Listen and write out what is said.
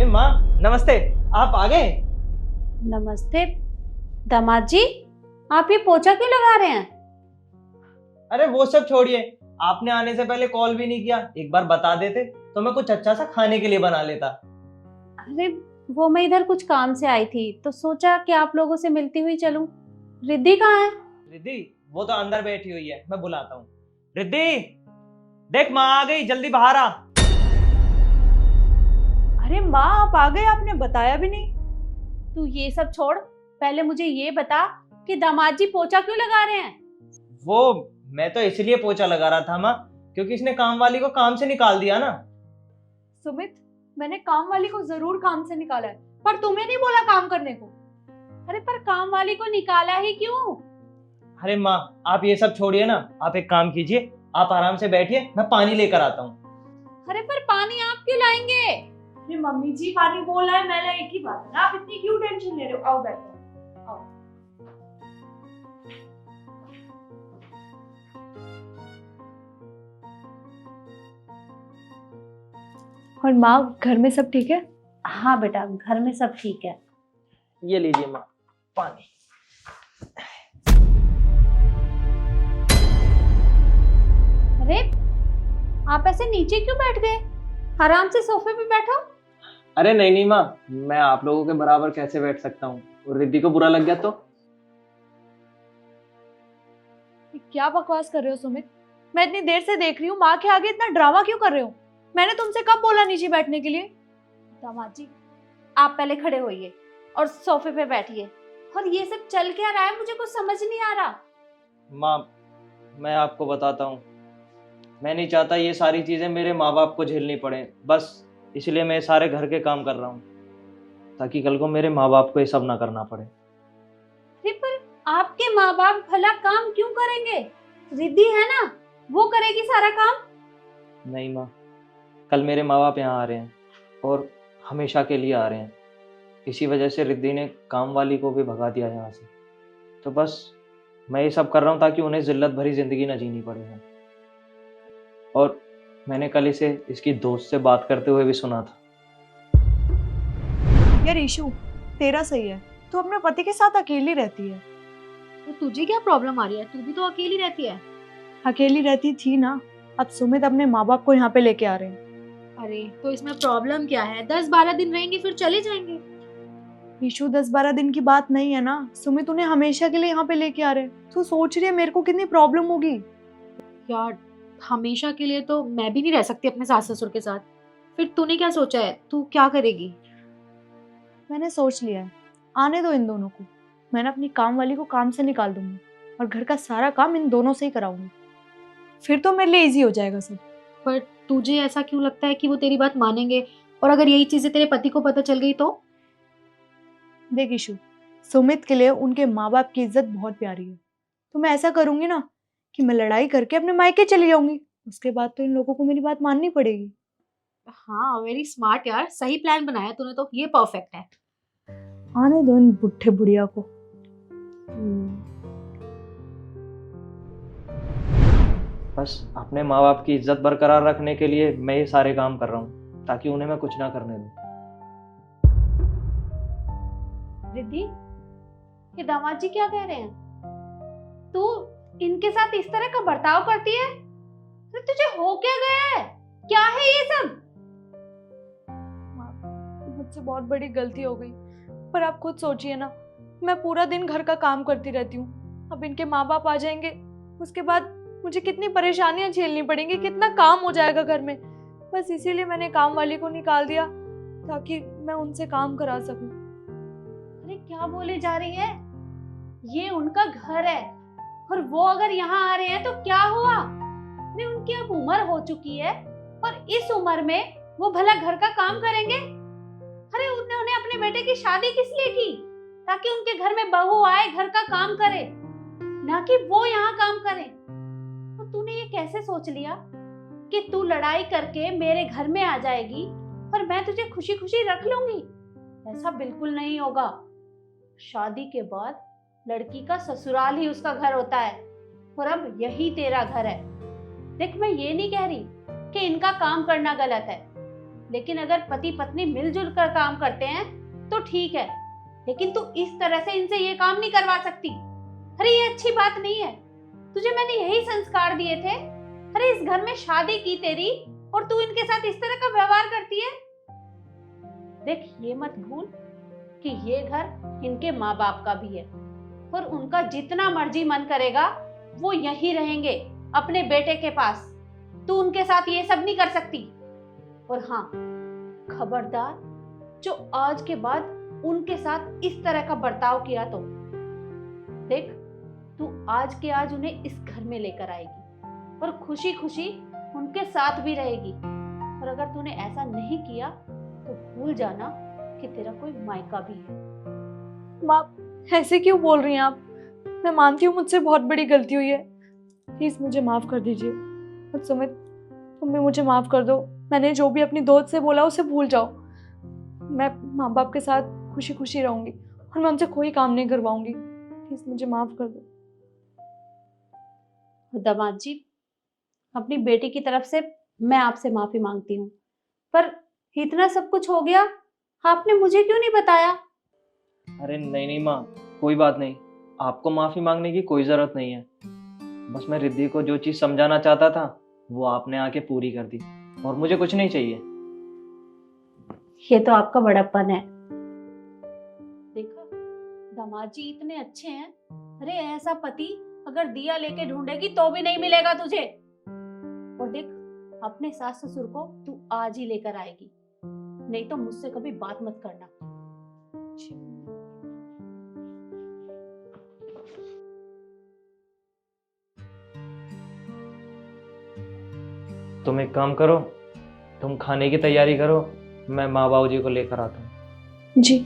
अरे माँ नमस्ते, आप आ गए। नमस्ते दामाद जी, आप ये पोछा क्यों लगा रहे हैं? अरे वो सब छोड़िए, आपने आने से पहले कॉल भी नहीं किया। एक बार बता देते तो मैं कुछ अच्छा सा खाने के लिए बना लेता। अरे वो मैं इधर कुछ काम से आई थी तो सोचा कि आप लोगों से मिलती हुई चलूं। रिद्धि कहाँ है? रिद्धि वो तो अंदर बैठी हुई है, मैं बुलाता हूँ। रिद्धि देख माँ आ गई, जल्दी बाहर आ। अरे माँ आप आ गए, आपने बताया भी नहीं। तू ये सब छोड़, पहले मुझे ये बता कि दामाद जी पोछा क्यों लगा रहे हैं? वो मैं तो इसलिए पोछा लगा रहा था माँ, क्योंकि इसने काम वाली को काम से निकाल दिया ना। सुमित, मैंने काम वाली को जरूर काम से निकाला है, पर तुम्हें नहीं बोला काम करने को। अरे पर काम वाली को निकाला ही क्यों? अरे माँ आप ये सब छोड़िए ना, आप एक काम कीजिए, आप आराम से बैठिए, मैं पानी लेकर आता हूँ। अरे पर पानी आप क्यों लाएंगे? अरे मम्मी जी पानी बोल रहा है, मैंने एक ही बात है ना, आप इतनी क्यों टेंशन ले रहे हो? आओ बैठो, आओ। और माँ घर में सब ठीक है? हाँ बेटा, घर में सब ठीक है। ये लीजिए माँ पानी। अरे आप ऐसे नीचे क्यों बैठ गए? आराम से सोफे पे बैठो। अरे नहीं नहीं माँ, मैं आप लोगों के बराबर कैसे बैठ सकता हूँ, और रिद्धि को बुरा लग गया तो। ये क्या बकवास कर रहे हो सुमित? मैं इतनी देर से देख रही हूँ, माँ के आगे इतना ड्रामा क्यों कर रहे हो? मैंने तुमसे कब बोला नीचे बैठने के लिए? दामाद जी आप पहले खड़े होइए और सोफे पे बैठिए। और ये सब चल क्या रहा है, मुझे कुछ समझ नहीं आ रहा। माँ मैं आपको बताता हूँ, मैं नहीं चाहता ये सारी चीज़ें मेरे माँ बाप को झेलनी पड़े, बस इसलिए मैं सारे घर के काम कर रहा हूँ, ताकि कल को मेरे माँ बाप को ये सब ना करना पड़े। अरे पर आपके माँ बाप भला काम क्यों करेंगे? रिद्धि है ना, वो करेगी सारा काम। नहीं माँ, कल मेरे माँ बाप यहाँ आ रहे हैं और हमेशा के लिए आ रहे हैं। इसी वजह से रिद्धि ने काम वाली को भी भगा दिया यहाँ से। तो बस मैं ये सब कर रहा हूँ ताकि उन्हें जिल्लत भरी ज़िंदगी ना जीनी पड़े है। और मैंने कल इसे इसकी दोस्त से बात करते हुए भी सुना था। यार ईशु, तेरा सही है, तू अपने पति के साथ अकेली रहती है। तो तुझे क्या प्रॉब्लम आ रही है? तू भी तो अकेली रहती है। अकेली रहती थी ना, अब सुमित अपने माँ बाप को यहाँ पे लेके आ रहे हैं। अरे तो इसमें प्रॉब्लम क्या है? 10-12 दिन रहेंगे फिर चले जाएंगे। ईशु 10-12 दिन की बात नहीं है ना, सुमित उन्हें हमेशा के लिए यहाँ पे लेके आ रहे हैं। तू सोच रही है मेरे को कितनी प्रॉब्लम होगी? यार हमेशा के लिए तो मैं भी नहीं रह सकती अपने सास ससुर के साथ। फिर तूने क्या सोचा है, तू क्या करेगी? मैंने सोच लिया है, आने दो इन दोनों को। मैंने अपनी काम वाली को काम से निकाल दूंगी और घर का सारा काम इन दोनों से ही कराऊंगी। फिर तो मेरे लिए इजी हो जाएगा सब। पर तुझे ऐसा क्यों लगता है कि वो तेरी बात मानेंगे? और अगर यही चीजें तेरे पति को पता चल गई तो? देख ईशु, सुमित के लिए उनके माँ बाप की इज्जत बहुत प्यारी है, तो मैं ऐसा करूंगी ना कि मैं लड़ाई करके अपने मायके चली जाऊंगी। उसके बाद तो इन लोगों को मेरी बात माननी पड़ेगी। हाँ वेरी स्मार्ट यार, सही प्लान बनाया तूने तो, ये परफेक्ट है। आने दो इन बुढ़े बुढ़िया को। बस अपने माँ बाप की इज्जत बरकरार रखने के लिए मैं ये सारे काम कर रहा हूँ, ताकि उन्हें मैं कुछ ना करने दूँ। रिद्धि, ये दामाद जी क्या कह रहे हैं? तू इनके साथ इस तरह का बर्ताव करती है? अरे तुझे हो क्या गया है? क्या है ये सब? मुझसे बहुत बड़ी गलती हो गई, पर आप खुद सोचिए ना, मैं पूरा दिन घर का काम करती रहती हूँ। अब इनके माँ बाप आ जाएंगे, उसके बाद मुझे कितनी परेशानियां झेलनी पड़ेंगी, कितना काम हो जाएगा घर में। बस इसीलिए मैंने काम वाली को निकाल दिया, ताकि मैं उनसे काम करा सकूं। अरे क्या बोले जा रही है? ये उनका घर है और वो अगर यहाँ आ रहे हैं तो क्या हुआ? अरे उनकी अब उम्र हो चुकी है और इस उम्र में वो भला घर का काम करेंगे? अरे उन्होंने अपने बेटे की शादी किस लिए की? ताकि उनके घर में बहू आए, घर का काम करे, ना कि वो यहाँ काम करे। और तूने ये कैसे सोच लिया कि तू लड़ाई करके मेरे घर में आ जाएगी और मैं तुझे खुशी खुशी रख लूंगी? ऐसा बिल्कुल नहीं होगा। शादी के बाद लड़की का ससुराल ही उसका घर होता है और अब यही तेरा घर है। देख मैं ये नहीं कह रही कि इनका काम करना गलत है, लेकिन अगर पति पत्नी मिलजुल कर काम करते हैं तो ठीक है, लेकिन तू इस तरह से इनसे ये काम नहीं करवा सकती। अरे ये अच्छी बात नहीं है। तुझे मैंने यही संस्कार दिए थे। अरे इस घर में शादी की तेरी और तू इनके साथ इस तरह का व्यवहार करती है। देख, ये मत भूल कि ये घर इनके माँ बाप का भी है और उनका जितना मर्जी मन करेगा वो यहीं रहेंगे अपने बेटे के पास। तू उनके साथ ये सब नहीं कर सकती। और हाँ, खबरदार जो आज के बाद उनके साथ इस तरह का बर्ताव किया तो देख, तू आज के आज उन्हें इस घर में लेकर आएगी और खुशी खुशी उनके साथ भी रहेगी। और अगर तूने ऐसा नहीं किया तो भूल जाना कि तेरा कोई मायका भी है। माँ, ऐसे क्यों बोल रही हैं आप? मैं मानती हूँ मुझसे बहुत बड़ी गलती हुई है, प्लीज मुझे माफ कर दीजिए। और सुमित, तुम भी मुझे माफ कर दो। मैंने जो भी अपनी दोस्त से बोला उसे भूल जाओ। मैं माँ बाप के साथ खुशी खुशी रहूंगी और मैं उनसे कोई काम नहीं करवाऊंगी। प्लीज मुझे माफ कर दो। दामाद जी, अपनी बेटी की तरफ से मैं आपसे माफी मांगती हूँ, पर इतना सब कुछ हो गया, आपने मुझे क्यों नहीं बताया? अरे नहीं नहीं माँ, कोई बात नहीं, आपको माफ़ी मांगने की कोई ज़रूरत नहीं है। बस मैं रिद्धि को जो चीज़ समझाना चाहता था वो आपने आके पूरी कर दी और मुझे कुछ नहीं चाहिए। ये तो आपका बड़प्पन है। देखा, दामाद जी इतने अच्छे हैं। अरे ऐसा पति अगर दिया लेके ढूंढेगी तो भी नहीं मिलेगा तुझे। और देख, अपने सास ससुर को तू आज ही लेकर आएगी, नहीं तो मुझसे कभी बात मत करना। तुम एक काम करो, तुम खाने की तैयारी करो, मैं माँ बाबू जी को लेकर आता हूँ। जी।